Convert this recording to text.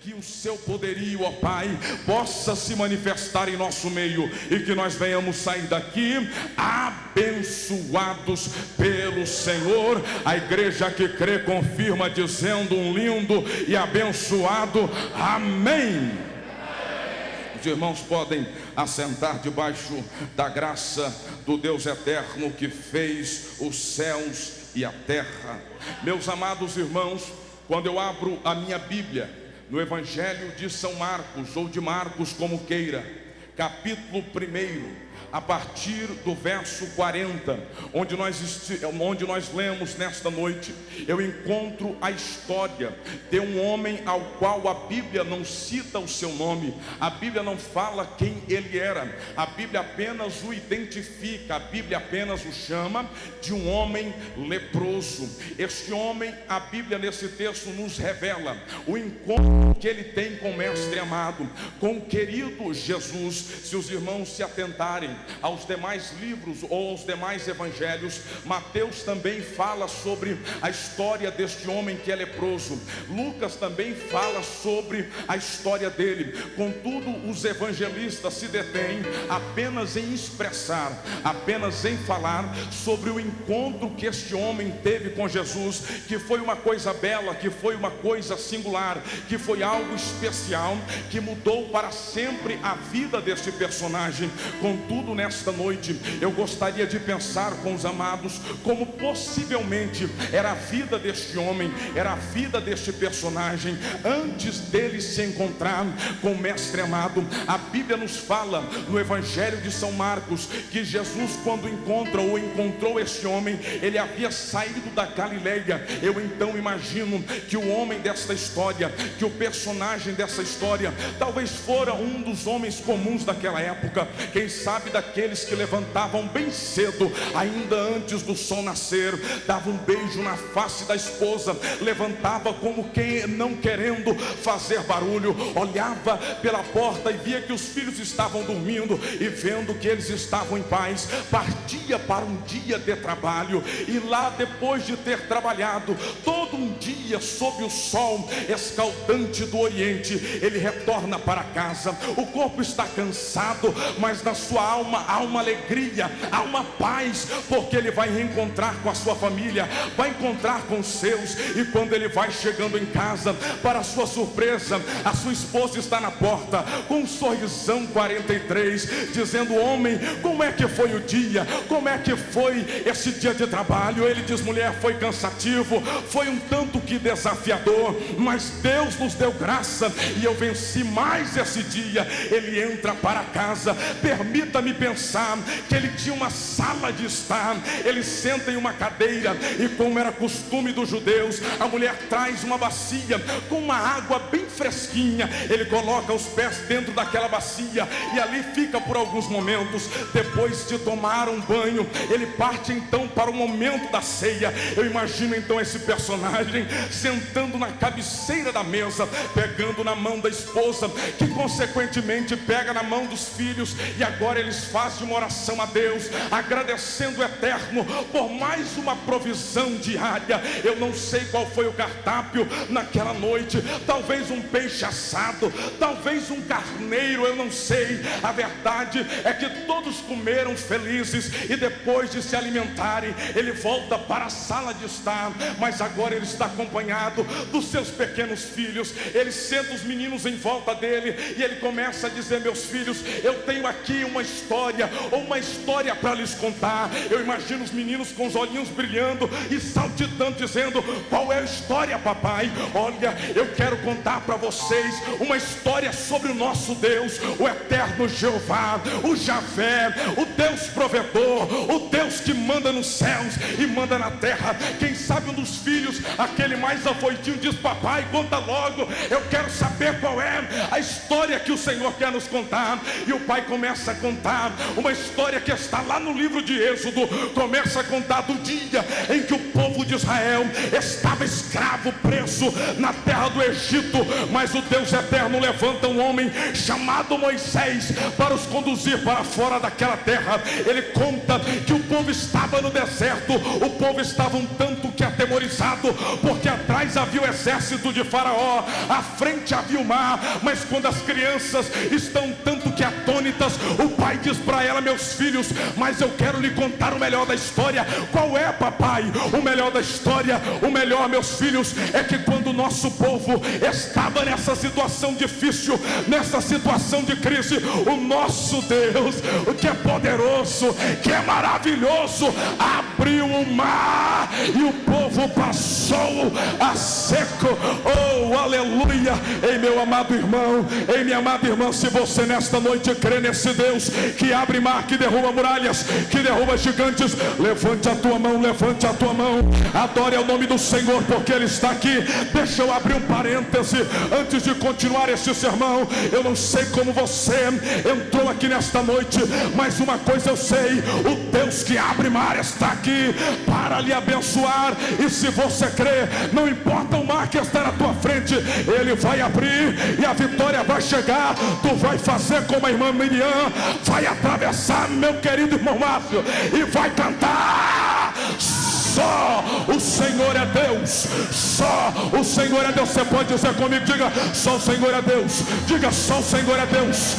que o seu poderio, ó Pai, possa se manifestar em nosso meio e que nós venhamos sair daqui abençoados pelo Senhor. A igreja que crê confirma dizendo um lindo e abençoado amém. Os irmãos podem assentar debaixo da graça do Deus eterno que fez os céus e a terra. Meus amados irmãos, quando eu abro a minha Bíblia no Evangelho de São Marcos, ou de Marcos, como queira, capítulo 1, a partir do verso 40, onde nós lemos nesta noite, eu encontro a história de um homem ao qual a Bíblia não cita o seu nome, a Bíblia não fala quem ele era, a Bíblia apenas o identifica, a Bíblia apenas o chama de um homem leproso. Este homem, a Bíblia nesse texto nos revela o encontro que ele tem com o mestre amado, com o querido Jesus. Se os irmãos se atentarem aos demais livros ou aos demais evangelhos, Mateus também fala sobre a história deste homem que é leproso, Lucas também fala sobre a história dele. Contudo, os evangelistas se detêm apenas em expressar, apenas em falar sobre o encontro que este homem teve com Jesus, que foi uma coisa bela, que foi uma coisa singular, que foi algo especial, que mudou para sempre a vida deste personagem. Contudo, nesta noite eu gostaria de pensar com os amados como possivelmente era a vida deste homem, era a vida deste personagem antes dele se encontrar com o mestre amado. A Bíblia nos fala no Evangelho de São Marcos que Jesus, quando encontrou este homem, ele havia saído da Galileia. Eu então imagino que o homem desta história, que o personagem dessa história talvez fora um dos homens comuns daquela época, quem sabe daqueles que levantavam bem cedo, ainda antes do sol nascer, dava um beijo na face da esposa, levantava como quem não querendo fazer barulho, olhava pela porta e via que os filhos estavam dormindo, e vendo que eles estavam em paz, partia para um dia de trabalho, e lá, depois de ter trabalhado todo um dia sob o sol escaldante do Oriente, ele retorna para casa. O corpo está cansado, mas na sua alma há uma alegria, há uma paz, porque ele vai reencontrar com a sua família, vai encontrar com os seus. E quando ele vai chegando em casa, para sua surpresa, a sua esposa está na porta com um sorrisão 43, dizendo: homem, como é que foi o dia? Como é que foi esse dia de trabalho? Ele diz: mulher, foi cansativo, foi um tanto que desafiador, mas Deus nos deu graça e eu venci mais esse dia. Ele entra para casa, permita-me pensar que ele tinha uma sala de estar, ele senta em uma cadeira, e como era costume dos judeus, a mulher traz uma bacia com uma água bem fresquinha, ele coloca os pés dentro daquela bacia e ali fica por alguns momentos. Depois de tomar um banho, ele parte então para o momento da ceia. Eu imagino então esse personagem sentando na cabeceira da mesa, pegando na mão da esposa, que consequentemente pega na mão dos filhos, e agora eles fazem uma oração a Deus, agradecendo o eterno por mais uma provisão diária. Eu não sei qual foi o cardápio naquela noite, talvez um peixe assado, talvez um carneiro, eu não sei. A verdade é que todos comeram felizes, e depois de se alimentarem, ele volta para a sala de estar, mas agora ele está acompanhado dos seus pequenos filhos. Ele senta os meninos em volta dele e ele começa a dizer: meus filhos, eu tenho aqui uma história para lhes contar. Eu imagino os meninos com os olhinhos brilhando e saltitando, dizendo: qual é a história, papai? Olha, eu quero contar para vocês uma história sobre o nosso Deus, o eterno Jeová, o Javé, o Deus provedor, o Deus que manda nos céus e manda na terra. Quem sabe um dos filhos, aquele mais afoitinho, diz: papai, conta logo, eu quero saber qual é a história que o Senhor quer nos contar. E o pai começa a contar uma história que está lá no livro de Êxodo. Começa a contar do dia em que o povo de Israel estava escravo, preso na terra do Egito, mas o Deus eterno levanta um homem chamado Moisés para os conduzir para fora daquela terra. terra. Ele conta que o povo estava no deserto, o povo estava um tanto que atemorizado, porque atrás havia o exército de Faraó, à frente havia o mar. Mas quando as crianças estão tanto que atônitas, o pai diz para ela: meus filhos, mas eu quero lhe contar o melhor da história. Qual é, papai, o melhor da história? O melhor, meus filhos, é que quando o nosso povo estava nessa situação difícil, nessa situação de crise, o nosso Deus, o que é poderoso, que é maravilhoso, abriu o mar e o povo passou a seco. Oh, aleluia! Ei, meu amado irmão, ei, minha amada irmã, se você nesta noite crê nesse Deus que abre mar, que derruba muralhas, que derruba gigantes, levante a tua mão, levante a tua mão, adore ao nome do Senhor, porque Ele está aqui. Deixa eu abrir um parêntese antes de continuar este sermão. Eu não sei como você entrou aqui nesta noite, mas uma coisa eu sei: o Deus que abre mar está aqui para lhe abençoar. E se você crê, não importa o mar que está na tua frente, Ele vai abrir e a vitória vai chegar. Tu vai fazer como a irmã Miriam, vai atravessar, meu querido irmão Márcio, e vai cantar: só o Senhor é Deus, só o Senhor é Deus. Você pode dizer comigo? Diga: só o Senhor é Deus. Diga: só o Senhor é Deus.